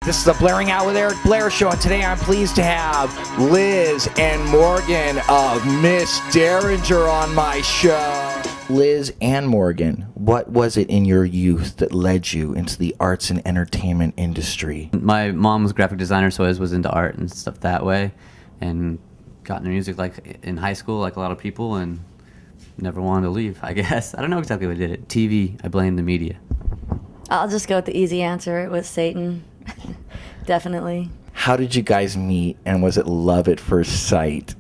This is the Blairing Out with Eric Blair show, and today I'm pleased to have Liz and Morgan of Miss Derringer on my show. Liz and Morgan, what was it in your youth that led you into the arts and entertainment industry? My mom was a graphic designer, so I was into art and stuff that way, and got into music like in high school, like a lot of people, and never wanted to leave, I guess. I don't know exactly what did it. TV, I blame the media. I'll just go with the easy answer. It was Satan. Definitely. How did you guys meet, and was it love at first sight?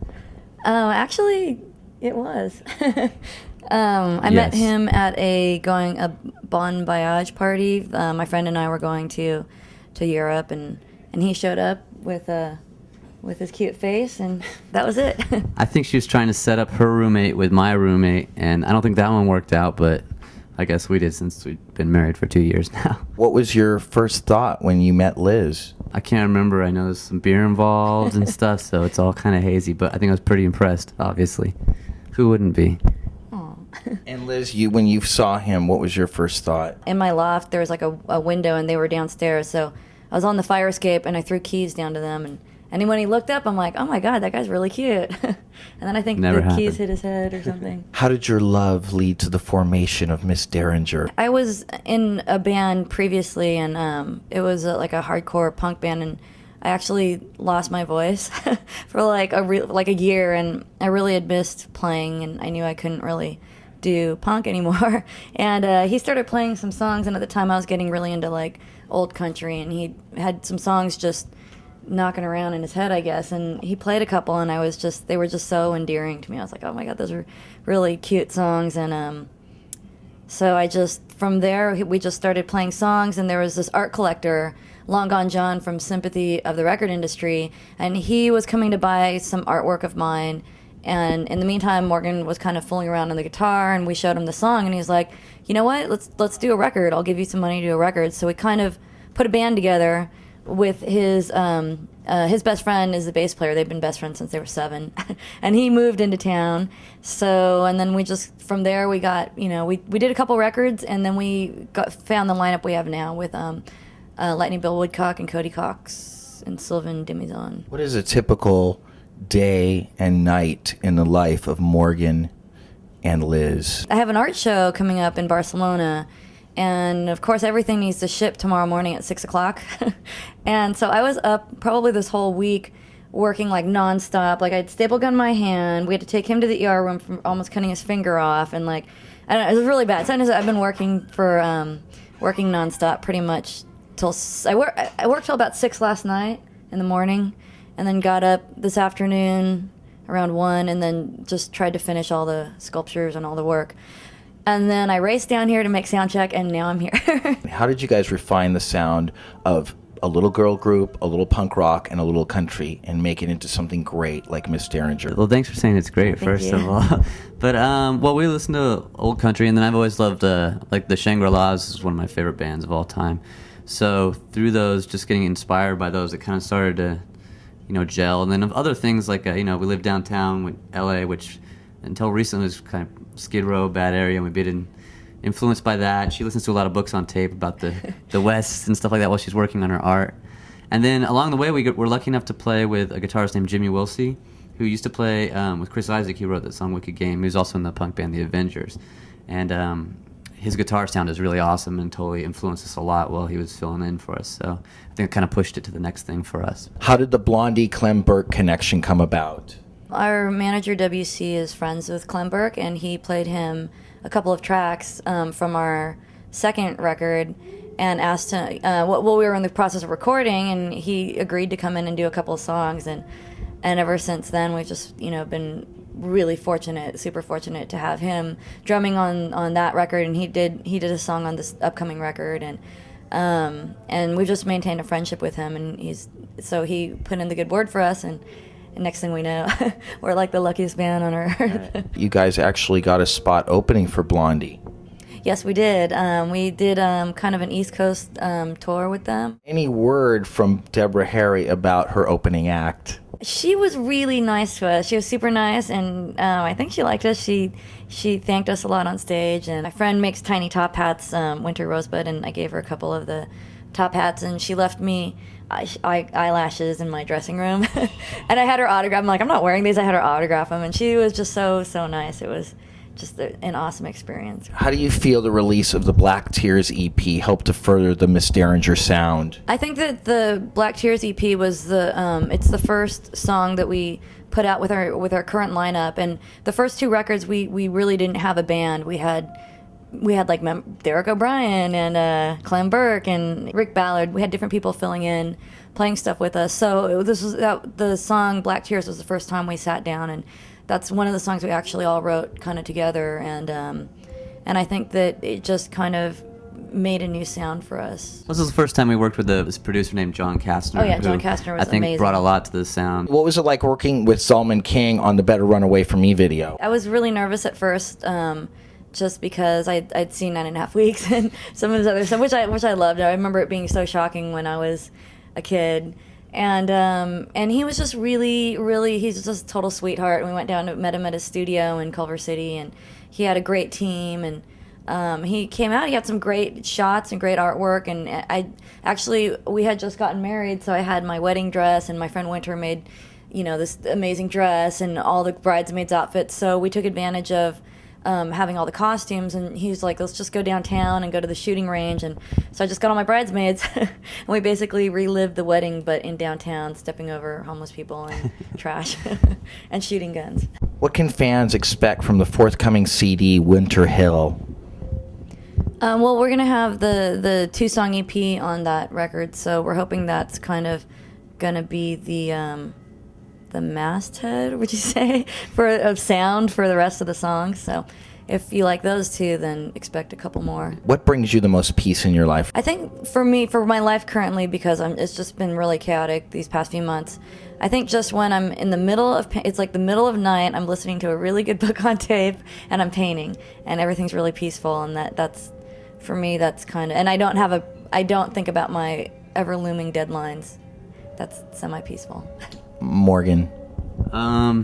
Oh, actually, it was. I met him at a Bon Voyage party. My friend and I were going to Europe, and he showed up with his cute face, and that was it. I think she was trying to set up her roommate with my roommate, and I don't think that one worked out, but I guess we did since we've been married for 2 years now. What was your first thought when you met Liz? I can't remember. I know there's some beer involved and stuff, so it's all kind of hazy, but I think I was pretty impressed, obviously. Who wouldn't be? And Liz, when you saw him, what was your first thought? In my loft, there was like a window, and they were downstairs, so I was on the fire escape, and I threw keys down to them, and when he looked up, I'm like, oh my God, that guy's really cute. And then I think the keys hit his head or something. How did your love lead to the formation of Miss Derringer? I was in a band previously, and it was like a hardcore punk band, and I actually lost my voice for like a year, and I really had missed playing, and I knew I couldn't really do punk anymore. And he started playing some songs, and at the time I was getting really into like old country, and he had some songs just knocking around in his head, I guess, and he played a couple, and they were just so endearing to me. I was like, oh my God, those are really cute songs. And so from there we just started playing songs, and there was this art collector, Long Gone John from Sympathy of the Record Industry, and he was coming to buy some artwork of mine. And in the meantime, Morgan was kind of fooling around on the guitar, and we showed him the song, and he's like, you know what, let's do a record. I'll give you some money to do a record. So we kind of put a band together with his best friend is the bass player. They've been best friends since they were 7, and he moved into town. So, and then we just, from there we got, we did a couple records, and then we found the lineup we have now with Lightning Bill Woodcock and Cody Cox and Sylvain de Muizon. What is a typical day and night in the life of Morgan and Liz? I have an art show coming up in Barcelona, and of course everything needs to ship tomorrow morning at 6 o'clock. And so I was up probably this whole week working like nonstop. Like I had staple gun in my hand. We had to take him to the ER room from almost cutting his finger off, and like I don't know, it was really bad. Sometimes I've been working nonstop pretty much till I worked till about 6 last night in the morning, and then got up this afternoon around 1, and then just tried to finish all the sculptures and all the work. And then I raced down here to make sound check, and now I'm here. How did you guys refine the sound of a little girl group, a little punk rock, and a little country, and make it into something great like Miss Derringer? Well, thanks for saying it's great, first of all. But, well, we listen to old country, and then I've always loved, like, the Shangri-Las is one of my favorite bands of all time. So through those, just getting inspired by those, it kind of started to, gel. And then other things like, we live downtown with LA, which until recently was kind of Skid Row, bad area, and we've been influenced by that. She listens to a lot of books on tape about the West and stuff like that while she's working on her art. And then along the way, we're lucky enough to play with a guitarist named Jimmy Wilsey, who used to play with Chris Isaac. He wrote that song Wicked Game. He was also in the punk band The Avengers. And his guitar sound is really awesome and totally influenced us a lot while he was filling in for us. So I think it kind of pushed it to the next thing for us. How did the Blondie Clem Burke connection come about? Our manager, WC, is friends with Clem Burke, and he played him a couple of tracks from our second record and asked him, we were in the process of recording, and he agreed to come in and do a couple of songs. And ever since then, we've just, been really fortunate, super fortunate to have him drumming on that record, and he did a song on this upcoming record, and we've just maintained a friendship with him, and he put in the good word for us, and next thing we know, we're like the luckiest band on earth. You guys actually got a spot opening for Blondie. Yes, we did. We did kind of an East Coast tour with them. Any word from Deborah Harry about her opening act? She was really nice to us. She was super nice, and I think she liked us. She thanked us a lot on stage. And my friend makes tiny top hats, Winter Rosebud, and I gave her a couple of the top hats, and she left me eyelashes in my dressing room. And I had her autograph. I'm like, I'm not wearing these. I had her autograph them, and she was just so nice. It was just an awesome experience. How do you feel the release of the Black Tears EP helped to further the Miss Derringer sound? I think that the Black Tears EP was it's the first song that we put out with our current lineup, and the first 2 records we really didn't have a band. We had like Derek O'Brien and Clem Burke and Rick Ballard. We had different people filling in, playing stuff with us. So the song Black Tears was the first time we sat down, and that's one of the songs we actually all wrote kind of together. And I think that it just kind of made a new sound for us. This was the first time we worked with this producer named John Kastner. Oh yeah, John Kastner was I think amazing. brought a lot to the sound. What was it like working with Zalman King on the Better Run Away From Me video? I was really nervous at first, just because I'd seen 9.5 Weeks and some of his other stuff, which I loved. I remember it being so shocking when I was a kid. And he was just really, he's just a total sweetheart. And we went down and met him at his studio in Culver City, and he had a great team. And he came out, he had some great shots and great artwork. And we had just gotten married, so I had my wedding dress, and my friend Winter made, this amazing dress and all the bridesmaids' outfits. So we took advantage of having all the costumes, and he's like, let's just go downtown and go to the shooting range. And so I just got all my bridesmaids, and we basically relived the wedding, but in downtown, stepping over homeless people and trash and shooting guns. What can fans expect from the forthcoming CD, Winter Hill? Well, we're going to have the 2-song EP on that record, so we're hoping that's kind of going to be the masthead, would you say, of sound for the rest of the songs. So if you like those 2, then expect a couple more. What brings you the most peace in your life? I think for my life currently, because it's just been really chaotic these past few months, I think just when I'm in the middle of, it's like the middle of night, I'm listening to a really good book on tape, and I'm painting, and everything's really peaceful, and that's, for me, that's kind of, and I don't think about my ever-looming deadlines. That's semi-peaceful. Morgan. I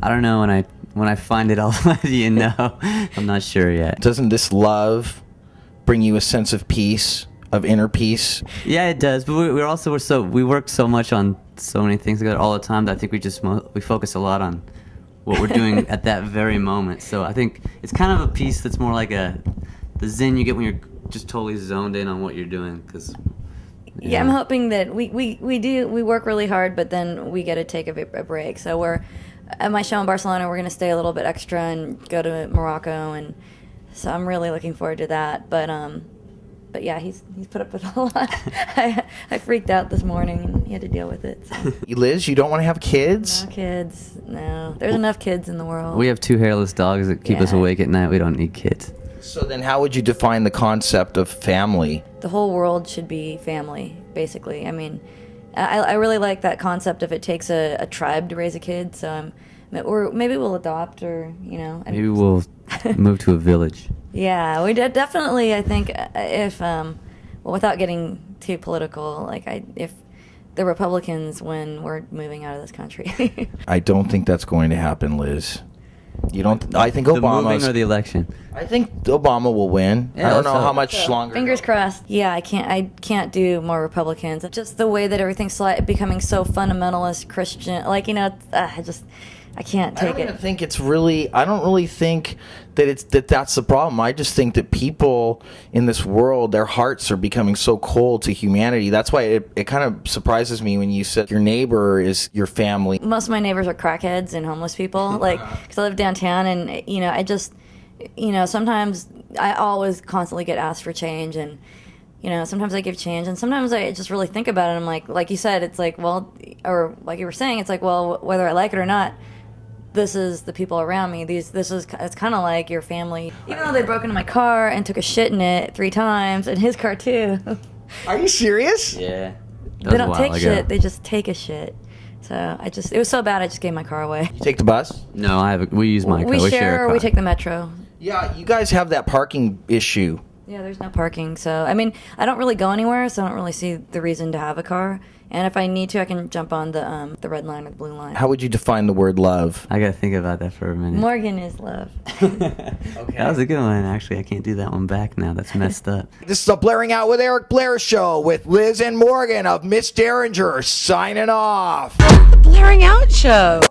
don't know. When I find it, I'll let you know. I'm not sure yet. Doesn't this love bring you a sense of peace, of inner peace? Yeah, it does. But we work so much on so many things together all the time that I think we focus a lot on what we're doing at that very moment. So I think it's kind of a piece that's more like the zen you get when you're just totally zoned in on what you're doing. Yeah, I'm hoping that we work really hard, but then we get to take a break. So we're at my show in Barcelona. We're going to stay a little bit extra and go to Morocco, and so I'm really looking forward to that. But yeah, he's put up with a lot. I freaked out this morning, and he had to deal with it. So. Liz, you don't want to have kids? No kids. No, there's enough kids in the world. We have 2 hairless dogs that keep us awake at night. We don't need kids. So then how would you define the concept of family? The whole world should be family, basically. I mean, I really like that concept of it takes a tribe to raise a kid. So or maybe we'll adopt, or maybe we'll move to a village. Yeah, we definitely. I think if without getting too political, if the Republicans win, we're moving out of this country. I don't think that's going to happen, Liz. You don't? I think Obama. The moving or the election? I think Obama will win. Yeah, I don't know how much longer. Fingers crossed. Yeah, I can't do more Republicans. Just the way that everything's becoming so fundamentalist Christian. I can't take it. I don't even think it's really. I don't really think that that's the problem. I just think that people in this world, their hearts are becoming so cold to humanity. That's why it kind of surprises me when you said your neighbor is your family. Most of my neighbors are crackheads and homeless people. Because I live downtown, and I just, sometimes I always constantly get asked for change, and sometimes I give change, and sometimes I just really think about it. And I'm like you said, it's like, well, or like you were saying, it's like, well, whether I like it or not, this is the people around me. It's kind of like your family. Even though they broke into my car and took a shit in it 3 times, and his car too. Are you serious? Yeah. They don't take shit. They just take a shit. So it was so bad. I just gave my car away. You take the bus? No, we use my car. We share, a car. or we take the metro. Yeah, you guys have that parking issue Yeah, there's no parking. So, I mean, I don't really go anywhere, so I don't really see the reason to have a car. And if I need to, I can jump on the red line or the blue line. How would you define the word love? I gotta think about that for a minute. Morgan is love. That was a good one, actually. I can't do that one back now. That's messed up. This is a Blairing Out with Eric Blair show with Liz and Morgan of Miss Derringer signing off. The Blairing Out Show.